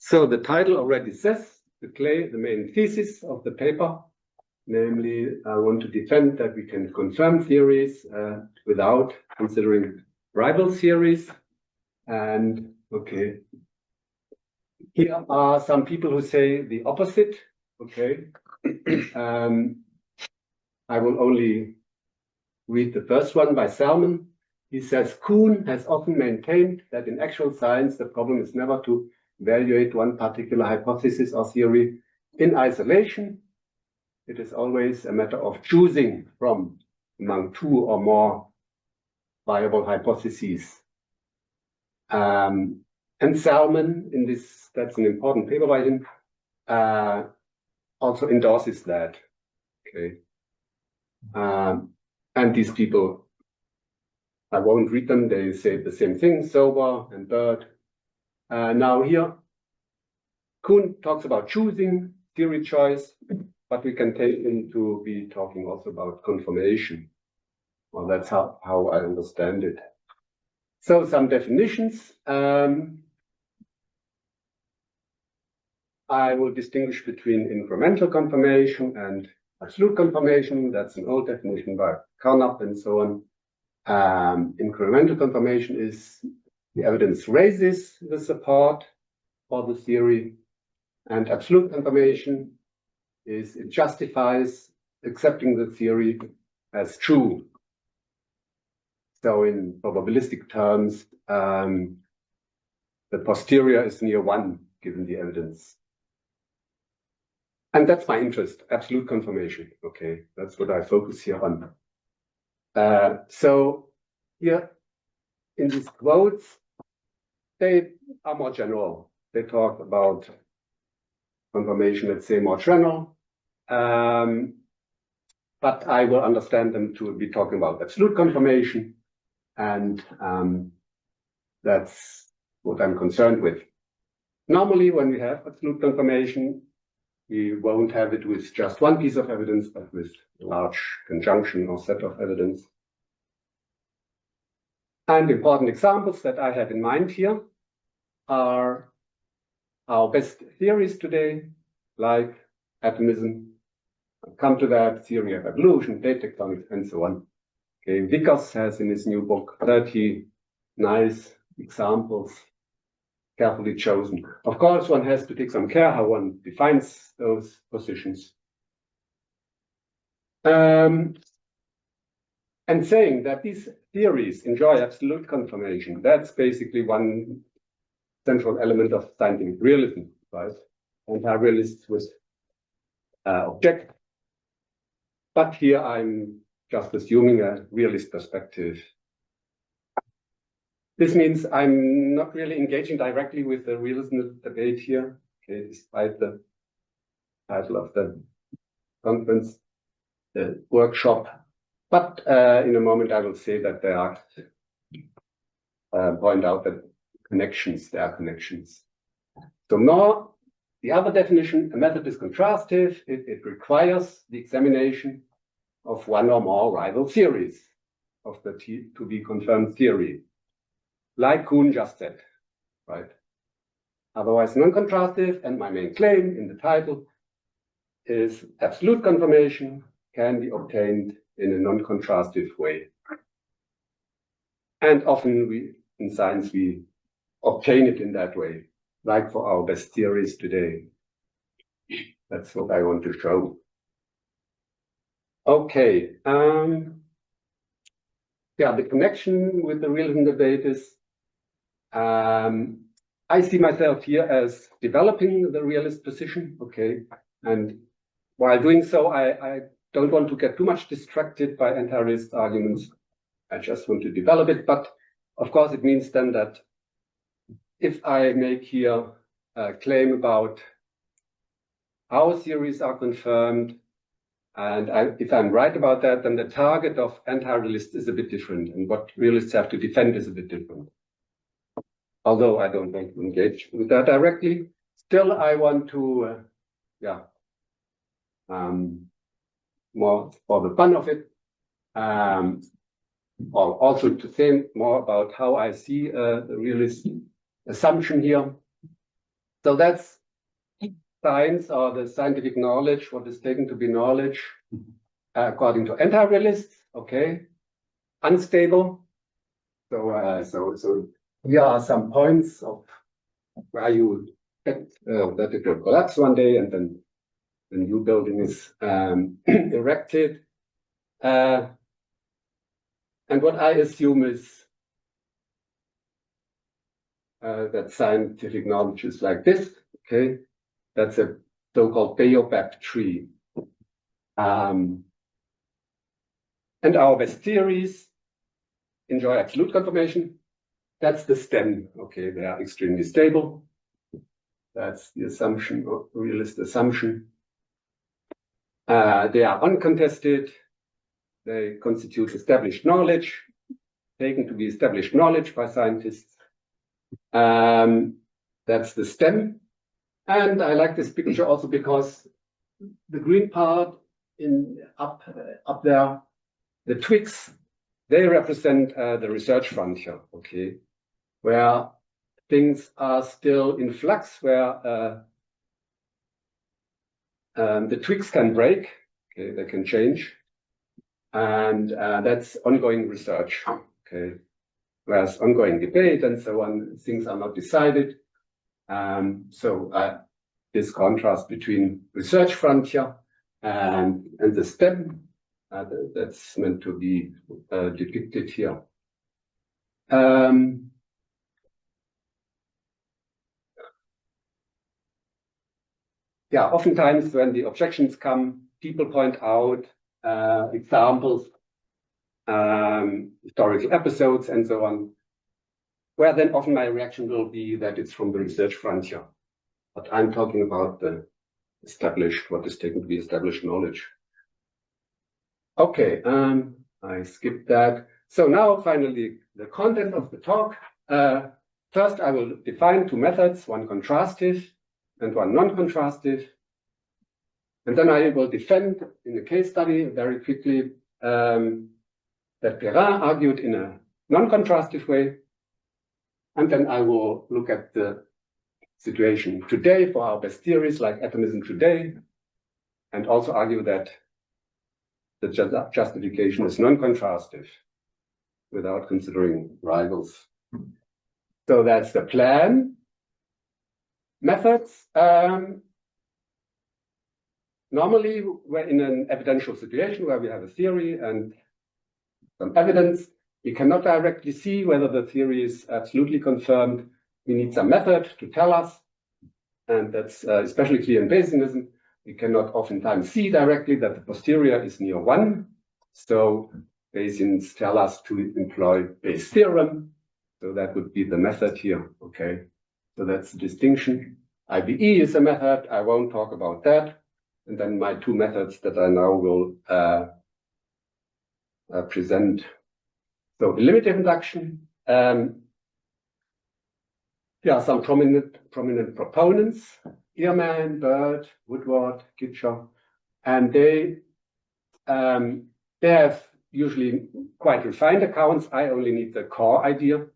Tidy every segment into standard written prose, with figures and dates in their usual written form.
So the title already says the main thesis of the paper, namely, I want to defend that we can confirm theories without considering rival theories. And okay, here are some people who say the opposite. Okay, I will only read the first one by Salmon. He says, Kuhn has often maintained that in actual science, the problem is never to evaluate one particular hypothesis or theory in isolation. It is always a matter of choosing from among two or more viable hypotheses. And Salmon, in this, that's an important paper by him, also endorses that. Okay. And these people, I won't read them, they say the same thing, Sober and Bird. Now here, Kuhn talks about choosing, theory choice, but we can take him to be talking also about confirmation. Well, that's how I understand it. So some definitions. I will distinguish between incremental confirmation and absolute confirmation. That's an old definition by Carnap and so on. Incremental confirmation is the evidence raises the support for the theory, and absolute confirmation is it justifies accepting the theory as true. So in probabilistic terms, the posterior is near 1 given the evidence. And that's my interest, absolute confirmation. Okay, that's what I focus here on. So here in these quotes, they are more general. They talk about confirmation, let's say more general. But I will understand them to be talking about absolute confirmation. And that's what I'm concerned with. Normally, when we have absolute confirmation, we won't have it with just one piece of evidence, but with a large conjunction or set of evidence. And important examples that I have in mind here are our best theories today, like atomism. I'll come to that, theory of evolution, data tectonics, and so on. Okay, Vickers has in his new book 30 nice examples, carefully chosen. Of course, one has to take some care how one defines those positions. And saying that these theories enjoy absolute confirmation, that's basically one central element of scientific realism, right? Anti-realists with object. But here I'm just assuming a realist perspective. This means I'm not really engaging directly with the realism debate here, okay, despite the title of the conference, the workshop. But in a moment, I will say that there are, point out that there are connections. So more, the other definition, a method is contrastive. It requires the examination of one or more rival theories of the to be confirmed theory, like Kuhn just said, right? Otherwise non-contrastive, and my main claim in the title is absolute confirmation can be obtained in a non-contrastive way. And often in science, we obtain it in that way, like for our best theories today. That's what I want to show. Okay. Yeah, the connection with the realism debate is I see myself here as developing the realist position, okay? And while doing so, I don't want to get too much distracted by anti-realist arguments. I just want to develop it. But of course, it means then that if I make here a claim about how theories are confirmed, and if I'm right about that, then the target of anti-realists is a bit different, and what realists have to defend is a bit different. Although I don't want to engage with that directly, still I want to, more for the fun of it, or also to think more about how I see the realist assumption here. So that's science, or the scientific knowledge, what is taken to be knowledge, according to anti-realists. Okay, unstable. So here are some points of where you expect that it will collapse one day, and then the new building is erected. And what I assume is that scientific knowledge is like this. Okay, that's a so-called baobab tree. And our best theories enjoy absolute confirmation. That's the stem. Okay, they are extremely stable. That's the assumption, or realist assumption. They are uncontested. They constitute established knowledge, taken to be established knowledge by scientists. That's the stem. And I like this picture also because the green part up there, the twigs, they represent the research frontier, okay, where things are still in flux, where the twigs can break, okay, they can change, and that's ongoing research, okay, whereas ongoing debate and so on, things are not decided. So this contrast between research frontier and the stem, that's meant to be depicted here. Yeah, oftentimes when the objections come, people point out examples, historical episodes, and so on, where then often my reaction will be that it's from the research frontier. But I'm talking about the established, what is taken to be established knowledge. Okay, I skipped that. So now finally, the content of the talk. First, I will define two methods, one contrastive and one non-contrastive. And then I will defend in a case study very quickly that Perrin argued in a non-contrastive way. And then I will look at the situation today for our best theories like atomism today, and also argue that the justification is non-contrastive without considering rivals. So that's the plan. Methods. Normally, we're in an evidential situation where we have a theory and some evidence. We cannot directly see whether the theory is absolutely confirmed. We need some method to tell us, and that's especially clear in Bayesianism. We cannot oftentimes see directly that the posterior is near 1. So Bayesians tell us to employ Bayes' theorem. So that would be the method here, okay? So that's the distinction. IBE is a method. I won't talk about that. And then my two methods that I now will present. So eliminative induction. There are some prominent proponents, Ehrman, Bird, Woodward, Kitcher, and they have usually quite refined accounts. I only need the core idea.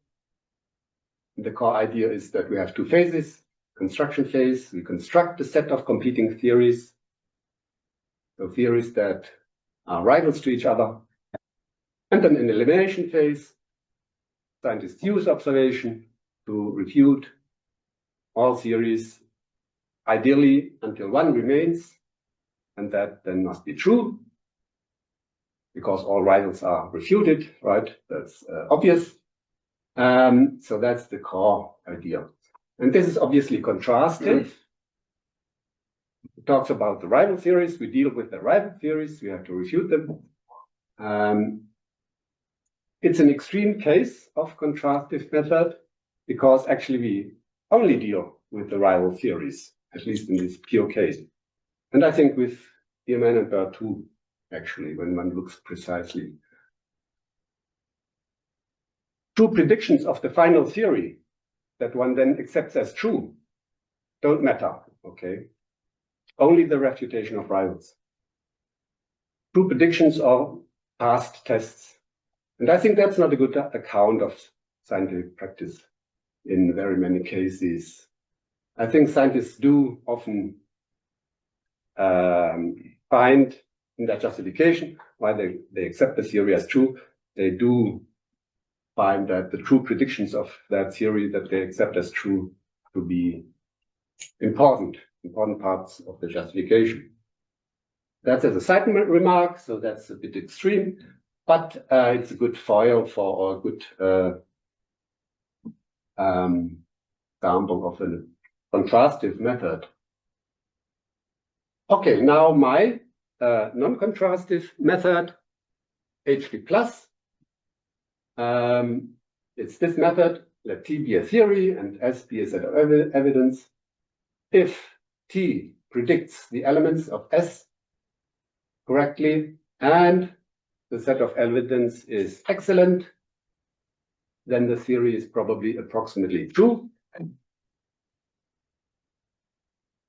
And the core idea is that we have two phases, construction phase. We construct a set of competing theories, so theories that are rivals to each other. And then in elimination phase, scientists use observation to refute all theories, ideally until one remains, and that then must be true, because all rivals are refuted, right? That's obvious. So that's the core idea. And this is obviously contrastive. It talks about the rival theories. We deal with the rival theories. We have to refute them. It's an extreme case of contrastive method because actually we only deal with the rival theories, at least in this pure case. And I think with Ehrman and Bird too, actually, when one looks precisely. True predictions of the final theory that one then accepts as true don't matter, okay? Only the refutation of rivals. True predictions are past tests. And I think that's not a good account of scientific practice in very many cases. I think scientists do often find in their justification why they accept the theory as true. They do find that the true predictions of that theory that they accept as true to be important parts of the justification. That's as a side remark, so that's a bit extreme, but it's a good foil for a good example of a contrastive method. Okay, now my non-contrastive method, HD+. It's this method, let T be a theory and S be a set of evidence. If T predicts the elements of S correctly and the set of evidence is excellent, then the theory is probably approximately true.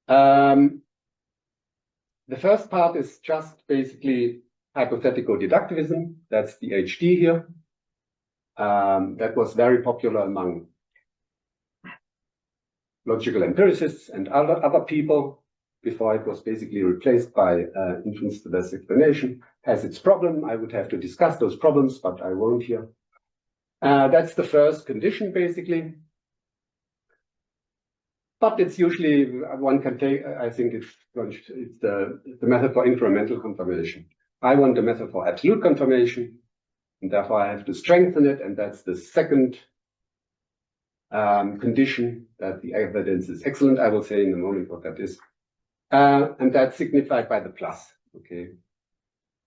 The first part is just basically hypothetical deductivism. That's the HD here. That was very popular among logical empiricists and other people before it was basically replaced by inference to best explanation. Has its problem. I would have to discuss those problems, but I won't here. That's the first condition, basically. But it's usually, one can take, I think it's the method for incremental confirmation. I want the method for absolute confirmation, and therefore I have to strengthen it, and that's the second condition, that the evidence is excellent. I will say in a moment what that is. And that's signified by the plus, okay?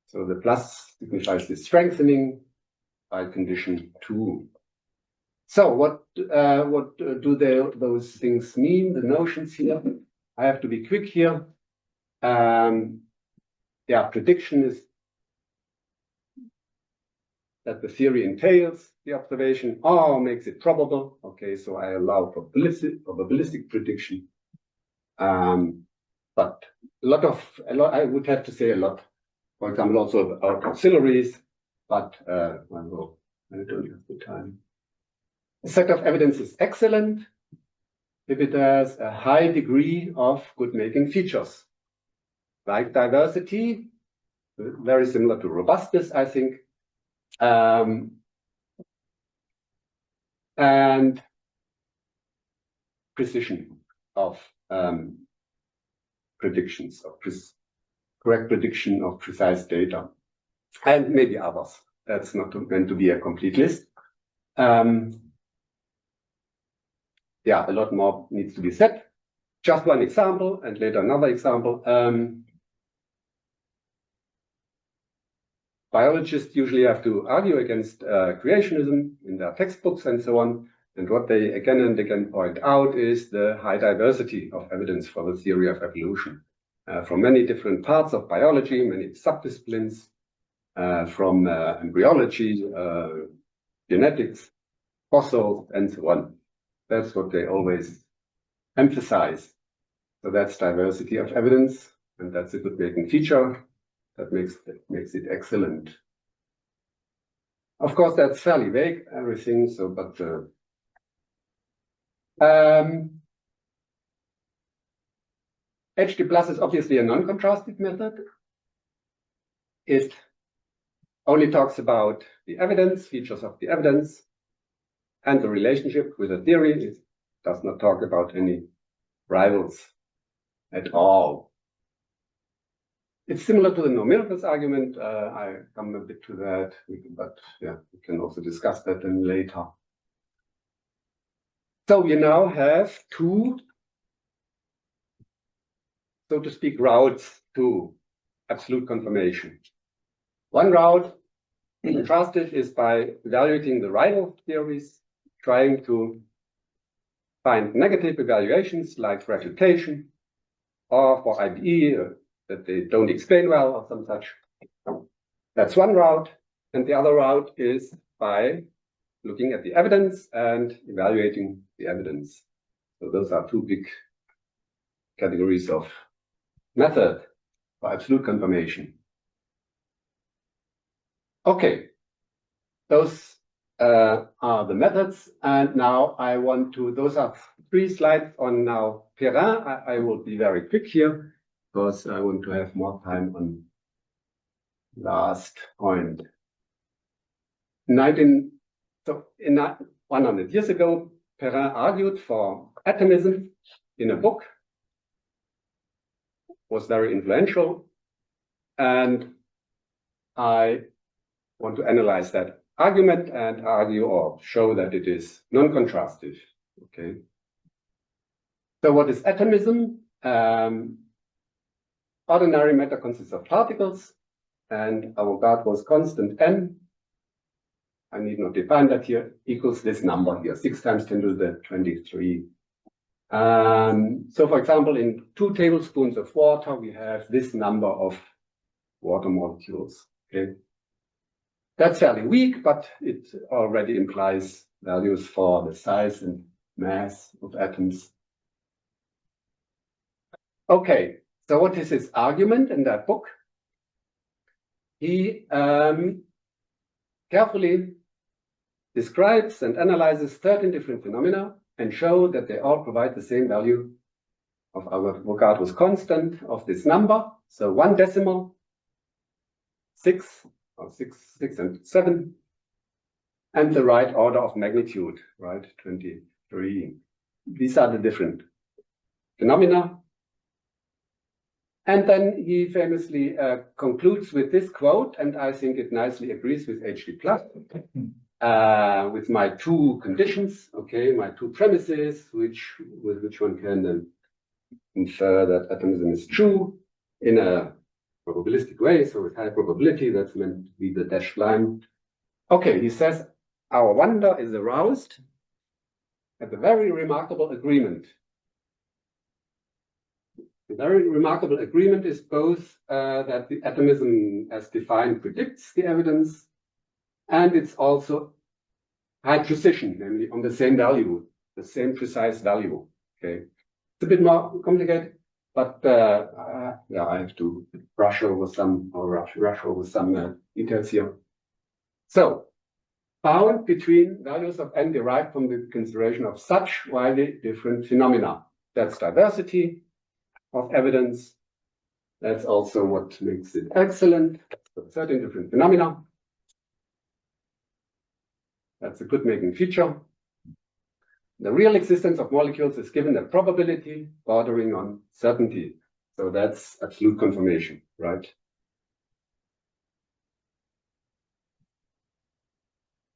So the plus signifies the strengthening by condition 2. So what do those things mean, the notions here? I have to be quick here. Yeah, prediction is that the theory entails the observation or makes it probable. Okay, so I allow probabilistic prediction. But a lot, I would have to say a lot, for example, also about auxiliaries, but I don't have the time. The set of evidence is excellent if it has a high degree of good-making features, like diversity, very similar to robustness, I think, and precision of predictions, of correct prediction of precise data, and maybe others. That's not meant to be a complete list. Yeah, a lot more needs to be said. Just one example, and later another example. Biologists usually have to argue against creationism in their textbooks and so on. And what they again and again point out is the high diversity of evidence for the theory of evolution. From many different parts of biology, many subdisciplines, from embryology, genetics, fossils, and so on. That's what they always emphasize. So that's diversity of evidence, and that's a good-making feature that makes it excellent. Of course, that's fairly vague, everything. So, but HD+ is obviously a non-contrastive method. It only talks about the evidence, features of the evidence, and the relationship with the theory. It does not talk about any rivals at all. It's similar to the no miracles argument. I come a bit to that, but yeah, we can also discuss that then later. So we now have two, so to speak, routes to absolute confirmation. One route, contrastive, is by evaluating the rival theories, trying to find negative evaluations like refutation, or for IBE, that they don't explain well or some such. That's one route. And the other route is by looking at the evidence and evaluating the evidence. So those are two big categories of method for absolute confirmation. Okay, those are the methods. And now I want to, those are 3 slides on now Perrin. I will be very quick here because I want to have more time on last point. 100 years ago, Perrin argued for atomism in a book, was very influential, and I want to analyze that argument and argue or show that it is non-contrastive. Okay. So what is atomism? Ordinary matter consists of particles, and Avogadro's constant n, I need not define that here, equals this number here, 6 times 10 to the 23. So for example, in 2 tablespoons of water, we have this number of water molecules. Okay. That's fairly weak, but it already implies values for the size and mass of atoms. Okay, so what is his argument in that book? He carefully describes and analyzes 13 different phenomena and show that they all provide the same value of Avogadro's constant of this number. So 1 decimal, 6 and 7, and the right order of magnitude, right, 23. These are the different phenomena. And then he famously concludes with this quote, and I think it nicely agrees with HD+, with my 2 conditions, okay, my 2 premises, with which one can then infer that atomism is true in a probabilistic way, so with high probability, that's meant to be the dashed line. Okay, he says, our wonder is aroused at the very remarkable agreement. The very remarkable agreement is both that the atomism as defined predicts the evidence, and it's also high precision, namely on the same value, the same precise value. Okay, it's a bit more complicated, but yeah, I have to rush over some details here. So, found between values of n derived from the consideration of such widely different phenomena. That's diversity of evidence. That's also what makes it excellent. So 13 different phenomena. That's a good making feature. The real existence of molecules is given a probability bordering on certainty. So that's absolute confirmation, right?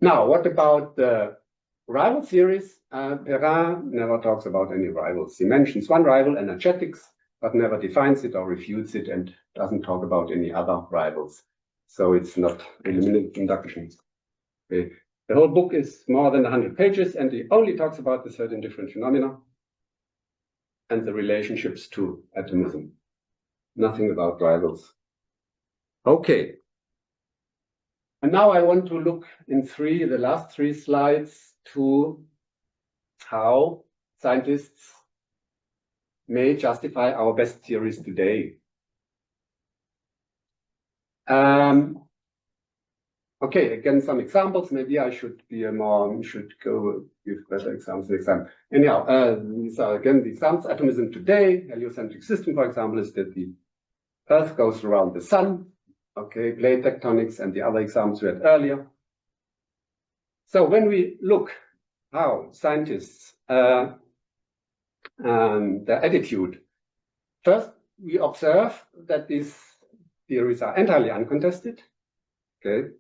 Now, what about the rival theories? Perrin never talks about any rivals. He mentions one rival, energetics, but never defines it or refutes it and doesn't talk about any other rivals. So it's not eliminated induction. Okay. The whole book is more than 100 pages, and he only talks about the 13 different phenomena and the relationships to atomism. Nothing about rivals. Okay. And now I want to look in the last 3 slides to how scientists may justify our best theories today. Okay, again, some examples. Maybe I should be should go give better examples next time. Anyhow, these are again the examples. Atomism today, heliocentric system, for example, is that the Earth goes around the sun. Okay, plate tectonics and the other examples we had earlier. So when we look how scientists their attitude, first we observe that these theories are entirely uncontested. Okay.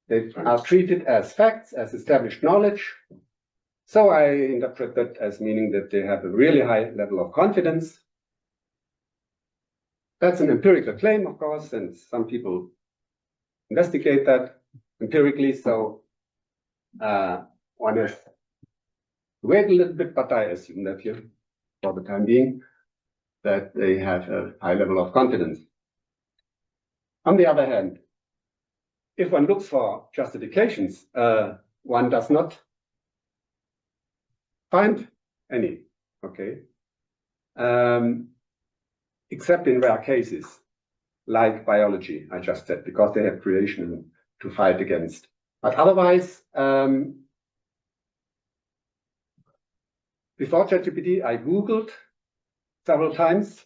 They are treated as facts, as established knowledge. So I interpret that as meaning that they have a really high level of confidence. That's an empirical claim, of course, and some people investigate that empirically. So one has to wait a little bit, but I assume that here, for the time being, that they have a high level of confidence. On the other hand, if one looks for justifications, one does not find any, okay? Except in rare cases, like biology, I just said, because they have creationism to fight against. But otherwise, before ChatGPT, I Googled several times,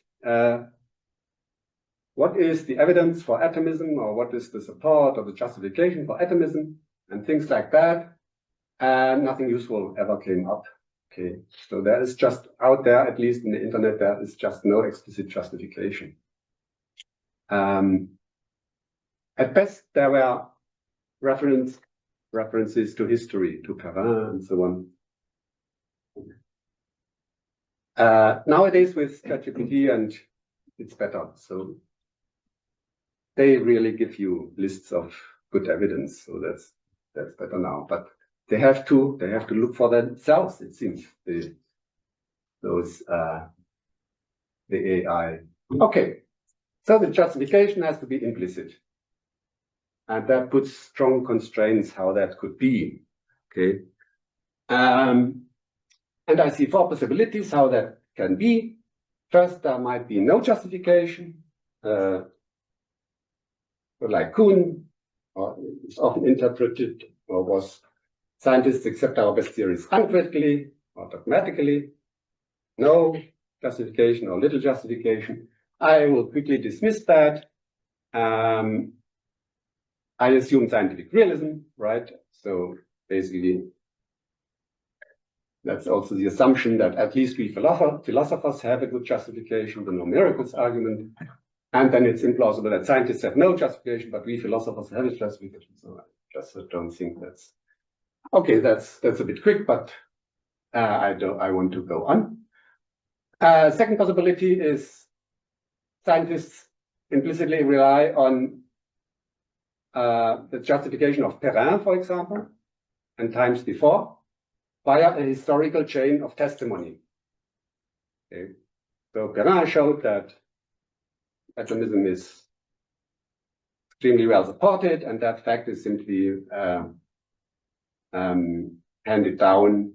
what is the evidence for atomism, or what is the support or the justification for atomism, and things like that. And nothing useful ever came up. Okay, so there is just out there, at least in the internet, there is just no explicit justification. At best, there were references to history, to Perrin and so on. Nowadays with ChatGPT, and it's better. So they really give you lists of good evidence. So that's better now. But they have to look for themselves, it seems, the AI. Okay. So the justification has to be implicit. And that puts strong constraints how that could be. Okay. And I see 4 possibilities how that can be. First, there might be no justification. Like Kuhn is often interpreted, or was scientists accept our best theories uncritically or dogmatically. No justification or little justification. I will quickly dismiss that. I assume scientific realism, right? So basically, that's also the assumption that at least we philosophers have a good justification, the no miracles argument. And then it's implausible that scientists have no justification, but we philosophers have a justification. So I just don't think that's okay. That's a bit quick, but I want to go on. Second possibility is scientists implicitly rely on the justification of Perrin, for example, and times before, via a historical chain of testimony. Okay. So Perrin showed that atomism is extremely well supported, and that fact is simply handed down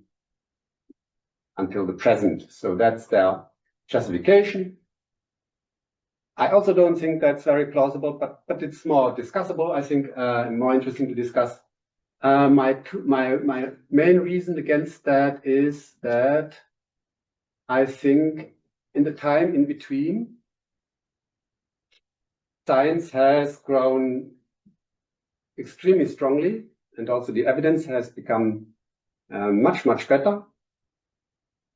until the present. So that's their justification. I also don't think that's very plausible, but it's more discussable, I think, and more interesting to discuss. My main reason against that is that I think in the time in between, science has grown extremely strongly, and also the evidence has become much, much better.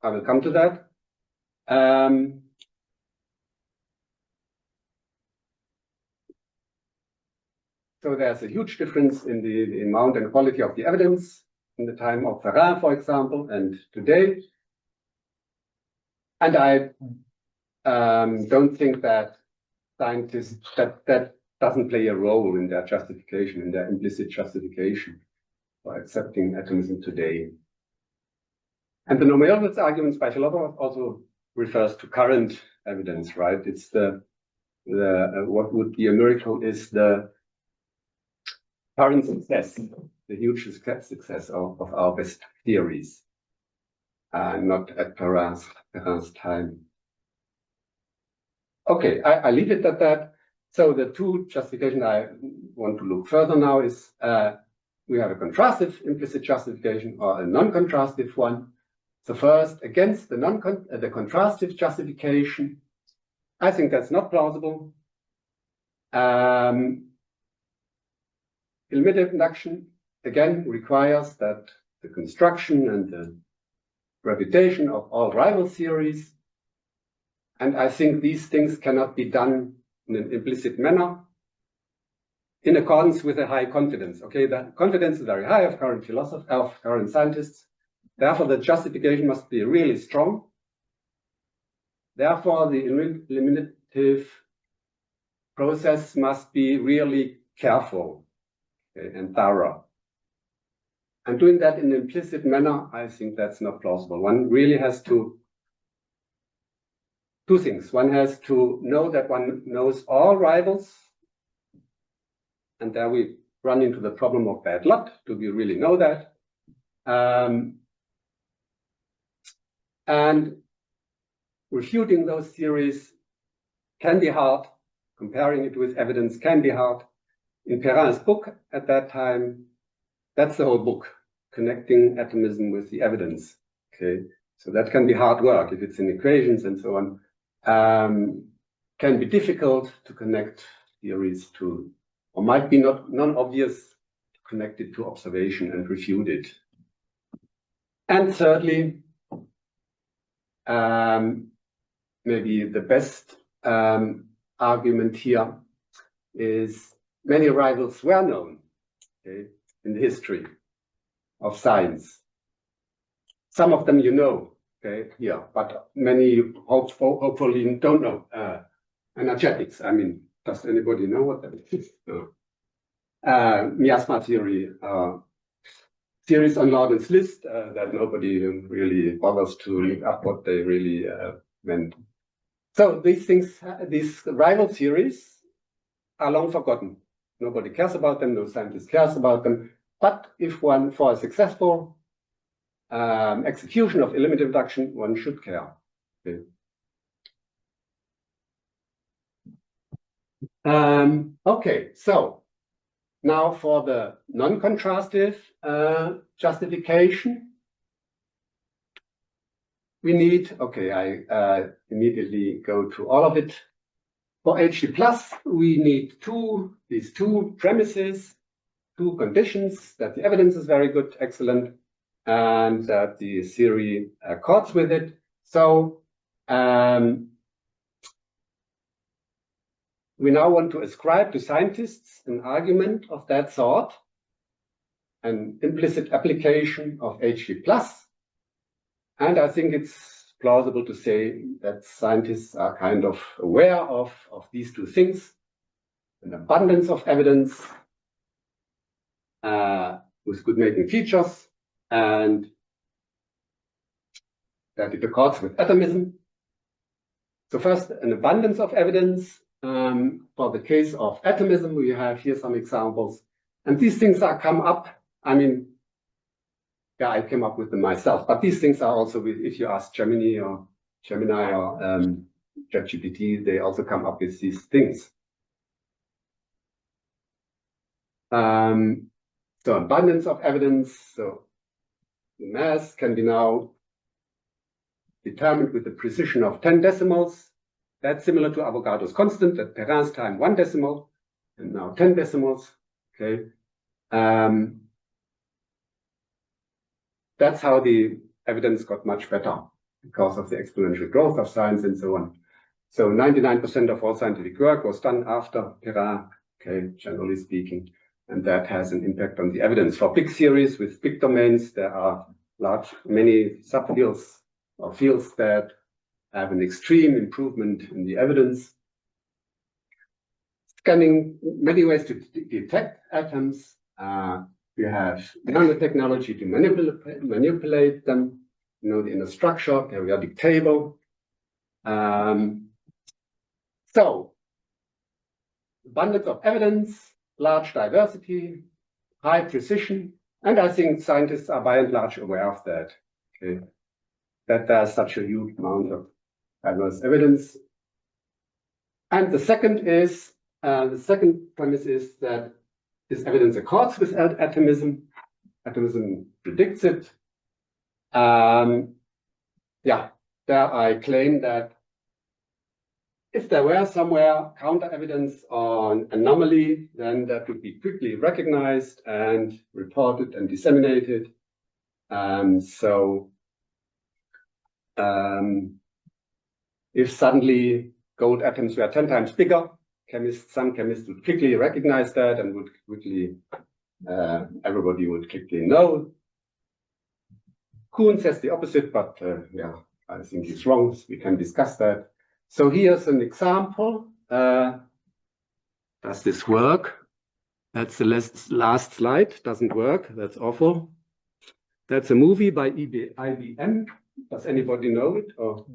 I will come to that. So there's a huge difference in the amount and quality of the evidence in the time of Perrin, for example, and today. And I don't think that scientists, that doesn't play a role in their justification, in their implicit justification for accepting atomism today. And the no miracles arguments by philosophers also refers to current evidence, right? It's what would be a miracle is the current success, the huge success of our best theories, not at Perrin's time. Okay, I leave it at that. So the 2 justifications I want to look further now is we have a contrastive implicit justification or a non-contrastive one. So first, against the contrastive justification, I think that's not plausible. Illuminative induction, again, requires that the construction and the refutation of all rival theories. And I think these things cannot be done in an implicit manner in accordance with a high confidence. Okay, the confidence is very high of current philosophers, of current scientists. Therefore, the justification must be really strong. Therefore, the eliminative process must be really careful and thorough. And doing that in an implicit manner, I think that's not plausible. One really has to 2 things. One has to know that one knows all rivals. And there we run into the problem of bad luck. Do we really know that? And refuting those theories can be hard. Comparing it with evidence can be hard. In Perrin's book at that time, That's the whole book, connecting atomism with the evidence. Okay, so that can be hard work if it's in equations and so on. Can be difficult to connect theories to, or might be not non-obvious to connect it to observation and refute it. And thirdly, maybe the best argument here is many rivals were known, okay, in the history of science. Some of them you know, okay, here, but many hopefully don't know. Energetics, I mean, does anybody know what that is? No. Miasma theory, theories on Lauden's list that nobody really bothers to look up what they really meant. So these things, these rival theories are long forgotten. Nobody cares about them, no scientist cares about them. But if one, for a successful execution of element induction, one should care. Okay. Okay, so now for the non-contrastive justification, we need, okay, I immediately go to all of it. For HD plus, we need these two premises, two conditions, that the evidence is very good, excellent, and that the theory accords with it. So we now want to ascribe to scientists an argument of that sort, an implicit application of HD plus. And I think it's plausible to say that scientists are kind of aware of these two things, an abundance of evidence with good making features, and that it accords with atomism. So first, an abundance of evidence. For the case of atomism, we have here some examples. And these things are come up, I mean, yeah, I came up with them myself, but these things are also, if you ask Gemini or ChatGPT, they also come up with these things. So abundance of evidence, so the mass can be now determined with the precision of 10 decimals. That's similar to Avogadro's constant, that Perrin's time 1 decimal, and now 10 decimals. Okay. That's how the evidence got much better because of the exponential growth of science and so on. So 99% of all scientific work was done after Perrin, okay, generally speaking, and that has an impact on the evidence. For big theories with big domains, there are many subfields or fields that have an extreme improvement in the evidence. Scanning, many ways to detect atoms. We have nanotechnology to manipulate them, you know, the inner structure, periodic table. So, abundance of evidence, large diversity, high precision, and I think scientists are by and large aware of that. Okay, that there's such a huge amount of diverse evidence. And the second premise is that this evidence accords with atomism. Atomism predicts it. Yeah, there I claim that if there were somewhere counter evidence on anomaly, then that would be quickly recognized and reported and disseminated. If suddenly gold atoms were 10 times bigger, some chemists would quickly recognize that and would quickly, everybody would quickly know. Kuhn says the opposite, but yeah, I think he's wrong. So we can discuss that. So here's an example. Does this work? That's the last slide. Doesn't work. That's awful. That's a movie by IBM. Does anybody know it? Or?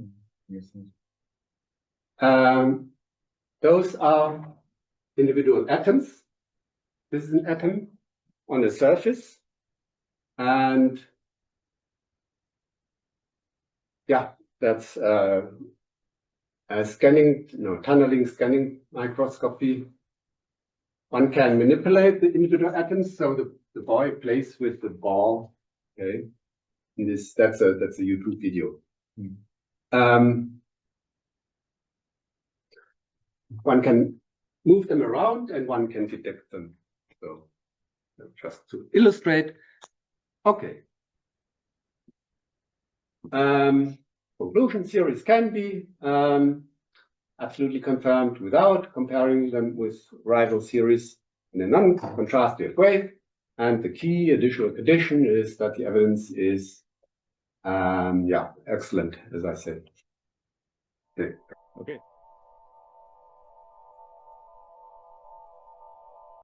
Yes. Those are individual atoms. This is an atom on a surface. And yeah, that's tunneling scanning microscopy. One can manipulate the individual atoms, so the boy plays with the ball. Okay, that's a YouTube video. One can move them around and one can detect them. So just to illustrate. Okay. Conclusion theories can be absolutely confirmed without comparing them with rival theories in a non-contrastive way. And the key additional condition is that the evidence is, excellent, as I said. Okay.